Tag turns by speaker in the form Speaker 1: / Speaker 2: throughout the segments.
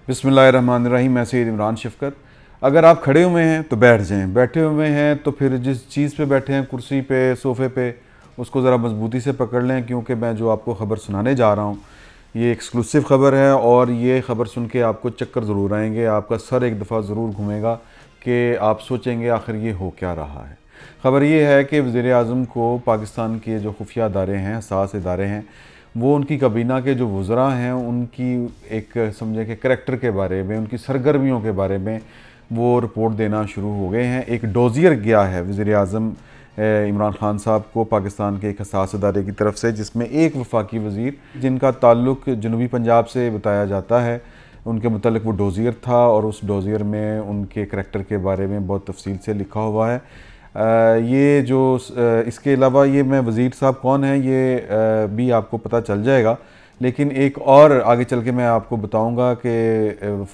Speaker 1: बिस्मिल्लाहिर्रहमानिर्रहीम। मैं सैयद इमरान शफ़क़त। अगर आप खड़े हुए हैं तो बैठ जाएं, बैठे हुए हैं तो फिर जिस चीज़ पे बैठे हैं, कुर्सी पे, सोफ़े पे, उसको ज़रा मजबूती से पकड़ लें, क्योंकि मैं जो आपको ख़बर सुनाने जा रहा हूँ ये एक्सक्लूसिव ख़बर है और ये ख़बर सुन के आपको चक्कर ज़रूर आएंगे, आपका सर एक दफ़ा ज़रूर घूमेगा कि आप सोचेंगे आखिर ये हो क्या रहा है। ख़बर ये है कि वज़ीर-ए-आज़म को पाकिस्तान के जो खुफिया अदारे हैं, हसास इदारे हैं, वो उनकी काबीना के जो वज़रा हैं उनकी एक समझे कि करैक्टर के बारे में, उनकी सरगर्मियों के बारे में वो रिपोर्ट देना शुरू हो गए हैं। एक डोज़ियर गया है वज़ीर-ए-आज़म इमरान ख़ान साहब को पाकिस्तान के एक हसास अदारे की तरफ से, जिसमें एक वफाकी वज़ीर जिनका ताल्लुक़ जनूबी पंजाब से बताया जाता है, उनके मुतल्लिक़ वो डोज़ियर था और उस डोज़ियर में उनके करैक्टर के बारे में बहुत तफसील से लिखा हुआ है। ये जो इसके अलावा ये मैं वज़ीर साहब कौन हैं ये भी आपको पता चल जाएगा, लेकिन एक और आगे चल के मैं आपको बताऊंगा कि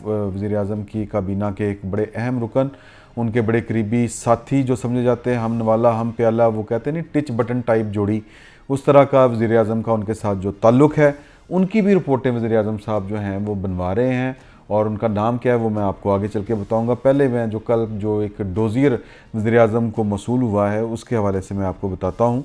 Speaker 1: वज़ीर-ए-आज़म की काबीना के एक बड़े अहम रुकन, उनके बड़े करीबी साथी जो समझे जाते हैं, हम नवाला हम प्याला, वो कहते हैं नहीं टिच बटन टाइप जोड़ी, उस तरह का वज़ीर-ए-आज़म का उनके साथ जो ताल्लुक़ है, उनकी भी रिपोर्टें वज़ीर-ए-आज़म साहब जो हैं वो बनवा रहे हैं और उनका नाम क्या है वो मैं आपको आगे चल के बताऊंगा। पहले मैं जो कल जो एक डोज़ियर वज़ीर-ए-आज़म को मौसूल हुआ है उसके हवाले से मैं आपको बताता हूँ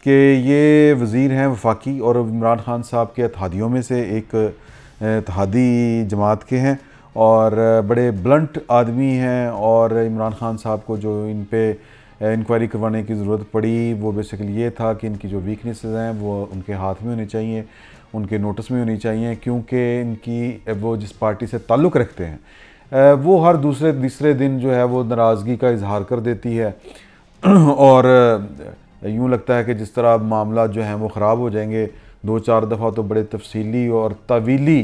Speaker 1: कि ये वज़ीर हैं वफाकी और इमरान ख़ान साहब के इत्तेहादियों में से एक इत्तेहादी जमात के हैं और बड़े ब्लंट आदमी हैं। और इमरान ख़ान साहब को जो इन पे इंक्वायरी करवाने की ज़रूरत पड़ी वो बेसिकली ये था कि इनकी जो वीकनेसेस हैं वो उनके हाथ में होनी चाहिए, उनके नोटिस में होनी चाहिए, क्योंकि इनकी वो जिस पार्टी से ताल्लुक़ रखते हैं वो हर दूसरे तीसरे दिन जो है वो नाराज़गी का इजहार कर देती है और यूँ लगता है कि जिस तरह मामला जो हैं वो ख़राब हो जाएंगे। दो चार दफ़ा तो बड़े तफसीली और तवीली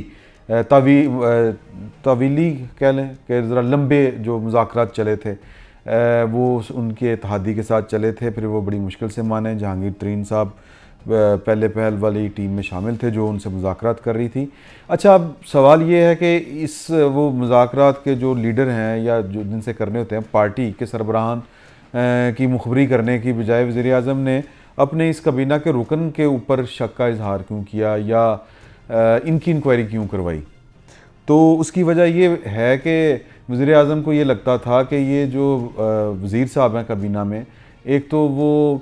Speaker 1: कह लें कि ज़रा लंबे जो मुज़ाकरात चले थे वो उनके इत्तेहादी के साथ चले थे, फिर वो बड़ी मुश्किल से माने। जहांगीर तरीन साहब पहल वाली टीम में शामिल थे जो उनसे मुज़ाकरात कर रही थी। अच्छा, अब सवाल ये है कि इस वो मुज़ाकरात के जो लीडर हैं या जो जिनसे करने होते हैं, पार्टी के सरबराहान की मुखबरी करने की बजाय वज़ीर-ए-आज़म ने अपने इस काबीना के रुकन के ऊपर शक का इजहार क्यों किया या इनकी इंक्वायरी क्यों करवाई? तो उसकी वजह ये है कि वज़ीर-ए-आज़म को ये लगता था कि ये जो वज़ीर साहब हैं काबीना में, एक तो वो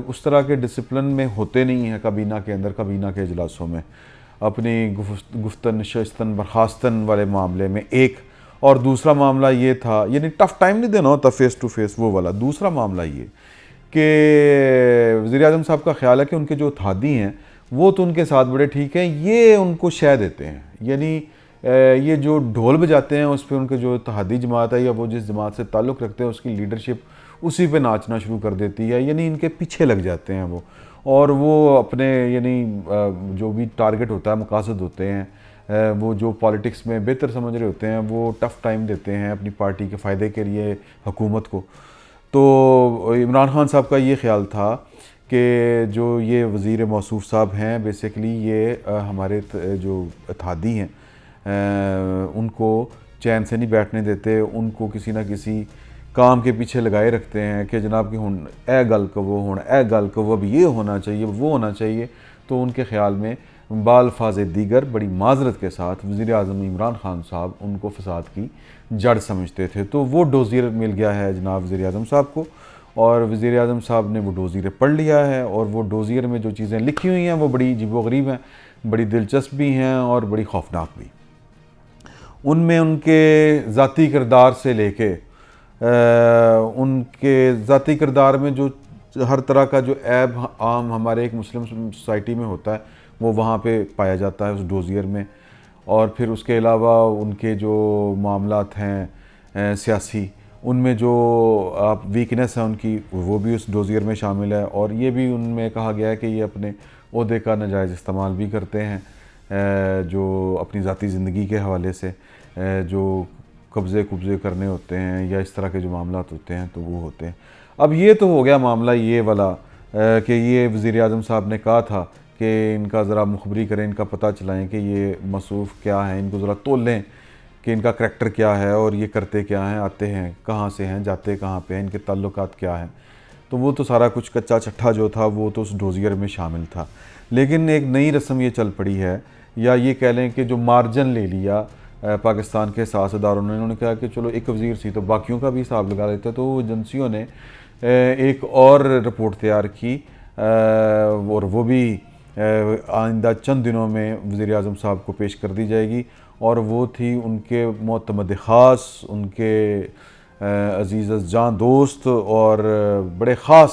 Speaker 1: उस तरह के डिसिप्लिन में होते नहीं हैं काबीना के अंदर, काबीना के इजलासों में अपनी गुफ्तन नशस्तन बर्खास्तन वाले मामले में एक, और दूसरा मामला ये था, यानी टफ़ टाइम नहीं देना होता फेस टू फेस वो वाला। दूसरा मामला ये कि वज़ीर-ए-आज़म साहब का ख्याल है कि उनके जो इत्तेहादी हैं वो तो उनके साथ बड़े ठीक हैं, ये उनको शय देते हैं, यानी ये जो ढोल बजाते हैं उस पर उनके जो इत्तेहादी जमात है या वो जिस जमात से ताल्लुक़ रखते हैं उसकी लीडरशिप उसी पे नाचना शुरू कर देती है, यानी इनके पीछे लग जाते हैं वो, और वो अपने यानी जो भी टारगेट होता है, मकासद होते हैं, वो जो पॉलिटिक्स में बेहतर समझ रहे होते हैं वो टफ़ टाइम देते हैं अपनी पार्टी के फ़ायदे के लिए हुकूमत को। तो इमरान ख़ान साहब का ये ख्याल था कि जो ये वज़ीर मौसूफ़ साहब हैं बेसिकली ये हमारे जो इत्तेहादी हैं उनको चैन से नहीं बैठने देते, उनको किसी ना किसी काम के पीछे लगाए रखते हैं कि जनाब कि हुण ए गल कवो, हुण ए गल कवो, अब ये होना चाहिए, वो होना चाहिए। तो उनके ख़्याल में बाल्फाज़ दीगर बड़ी माजरत के साथ वज़ीर-ए-आज़म इमरान ख़ान साहब उनको फ़साद की जड़ समझते थे। तो वो डोज़ियर मिल गया है जनाब वज़ीर-ए-आज़म साहब को और वज़ीर-ए-आज़म साहब ने वो डोज़ियर पढ़ लिया है और वो डोज़ियर में जो चीज़ें लिखी हुई हैं वो बड़ी अजीब-ओ-गरीब हैं, बड़ी दिलचस्प भी हैं और बड़ी खौफनाक भी। उनमें उनके ज़ाती किरदार से लेके उनके ज़ाती किरदार में जो हर तरह का जो ऐब आम हमारे एक मुस्लिम सोसाइटी में होता है वो वहाँ पे पाया जाता है उस डोज़ियर में। और फिर उसके अलावा उनके जो मामलात हैं सियासी, उनमें जो आप वीकनेस है उनकी वो भी उस डोज़ियर में शामिल है। और ये भी उनमें कहा गया है कि ये अपने ओहदे का नाजायज़ इस्तेमाल भी करते हैं, जो अपनी ज़ाती ज़िंदगी के हवाले से जो कब्ज़े करने होते हैं या इस तरह के जो मामलात होते हैं तो वो होते हैं। अब ये तो हो गया मामला ये वाला कि ये वज़ीर-ए-आज़म साहब ने कहा था कि इनका ज़रा मुखबरी करें, इनका पता चलाएं कि ये मौसूफ़ क्या है, इनको ज़रा तोल लें कि इनका करैक्टर क्या है और ये करते क्या हैं, आते हैं कहाँ से हैं, जाते कहाँ पे हैं, इनके ताल्लुकात क्या हैं। तो वो तो सारा कुछ कच्चा चट्ठा जो था वो तो उस डोज़ियर में शामिल था। लेकिन एक नई रस्म ये चल पड़ी है या ये कह लें कि जो मार्जिन ले लिया پاکستان کے سیاستداروں نے، انہوں نے کہا کہ چلو ایک وزیر سی تو باقیوں کا بھی حساب لگا لیتے، تو وہ ایجنسیوں نے ایک اور رپورٹ تیار کی اور وہ بھی آئندہ چند دنوں میں وزیر اعظم صاحب کو پیش کر دی جائے گی، اور وہ تھی ان کے معتمد خاص، ان کے عزیز جان دوست اور بڑے خاص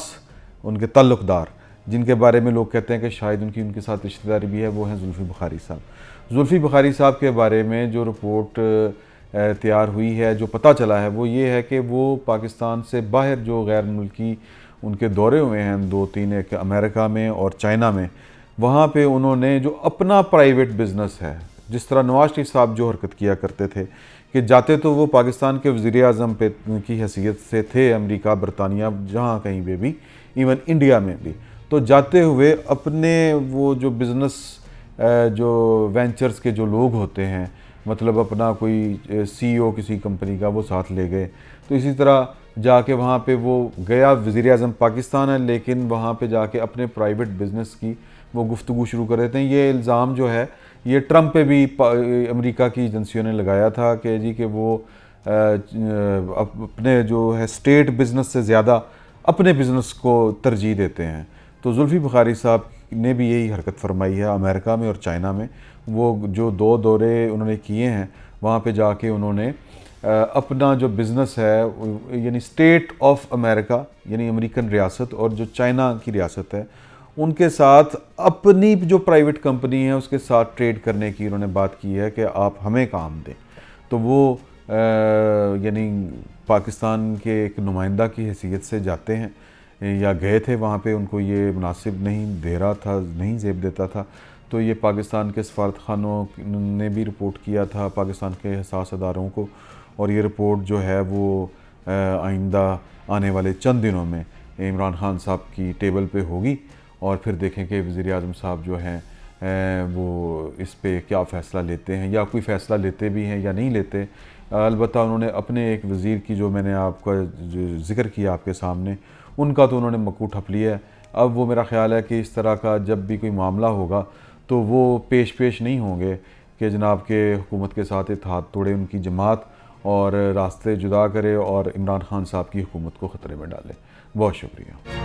Speaker 1: ان کے تعلق دار، جن کے بارے میں لوگ کہتے ہیں کہ شاید ان کے ساتھ رشتہ داری بھی ہے، وہ ہیں زلفی بخاری صاحب۔ زلفی بخاری صاحب کے بارے میں جو رپورٹ تیار ہوئی ہے، جو پتہ چلا ہے، وہ یہ ہے کہ وہ پاکستان سے باہر جو غیر ملکی ان کے دورے ہوئے ہیں 2-3، ایک امریکہ میں اور چائنا میں، وہاں پہ انہوں نے جو اپنا پرائیویٹ بزنس ہے، جس طرح نواز شریف صاحب جو حرکت کیا کرتے تھے کہ جاتے تو وہ پاکستان کے وزیر اعظم پہ کی حیثیت سے تھے، امریکہ، برطانیہ، جہاں کہیں پہ بھی، ایون انڈیا میں بھی، تو جاتے ہوئے اپنے وہ جو بزنس جو وینچرز کے جو لوگ ہوتے ہیں، مطلب اپنا کوئی سی او کسی کمپنی کا وہ ساتھ لے گئے، تو اسی طرح جا کے وہاں پہ وہ گیا، وزیر اعظم پاکستان ہے لیکن وہاں پہ جا کے اپنے پرائیویٹ بزنس کی وہ گفتگو شروع کر دیتے ہیں۔ یہ الزام جو ہے یہ ٹرمپ پہ بھی امریکہ کی ایجنسیوں نے لگایا تھا کہ جی کہ وہ اپنے جو ہے اسٹیٹ بزنس سے زیادہ اپنے بزنس کو ترجیح دیتے ہیں۔ تو زلفی بخاری صاحب نے بھی یہی حرکت فرمائی ہے امریکہ میں اور چائنا میں، وہ جو 2 دورے انہوں نے کیے ہیں، وہاں پہ جا کے انہوں نے اپنا جو بزنس ہے، یعنی اسٹیٹ آف امریکہ یعنی امریکن ریاست اور جو چائنا کی ریاست ہے، ان کے ساتھ اپنی جو پرائیویٹ کمپنی ہے اس کے ساتھ ٹریڈ کرنے کی انہوں نے بات کی ہے کہ آپ ہمیں کام دیں۔ تو وہ یعنی پاکستان کے ایک نمائندہ کی حیثیت سے جاتے ہیں یا گئے تھے وہاں پہ، ان کو یہ مناسب نہیں دے رہا تھا، نہیں زیب دیتا تھا، تو یہ پاکستان کے سفارت خانوں نے بھی رپورٹ کیا تھا پاکستان کے حساس اداروں کو، اور یہ رپورٹ جو ہے وہ آئندہ آنے والے چند دنوں میں عمران خان صاحب کی ٹیبل پہ ہوگی، اور پھر دیکھیں کہ وزیر اعظم صاحب جو ہیں وہ اس پہ کیا فیصلہ لیتے ہیں، یا کوئی فیصلہ لیتے بھی ہیں یا نہیں لیتے۔ البتہ انہوں نے اپنے ایک وزیر کی جو میں نے آپ کا ذکر کیا آپ کے سامنے، ان کا تو انہوں نے مکو ٹھپ لیا ہے۔ اب وہ میرا خیال ہے کہ اس طرح کا جب بھی کوئی معاملہ ہوگا تو وہ پیش نہیں ہوں گے کہ جناب کے حکومت کے ساتھ اتحاد توڑے ان کی جماعت اور راستے جدا کرے اور عمران خان صاحب کی حکومت کو خطرے میں ڈالے۔ بہت شکریہ۔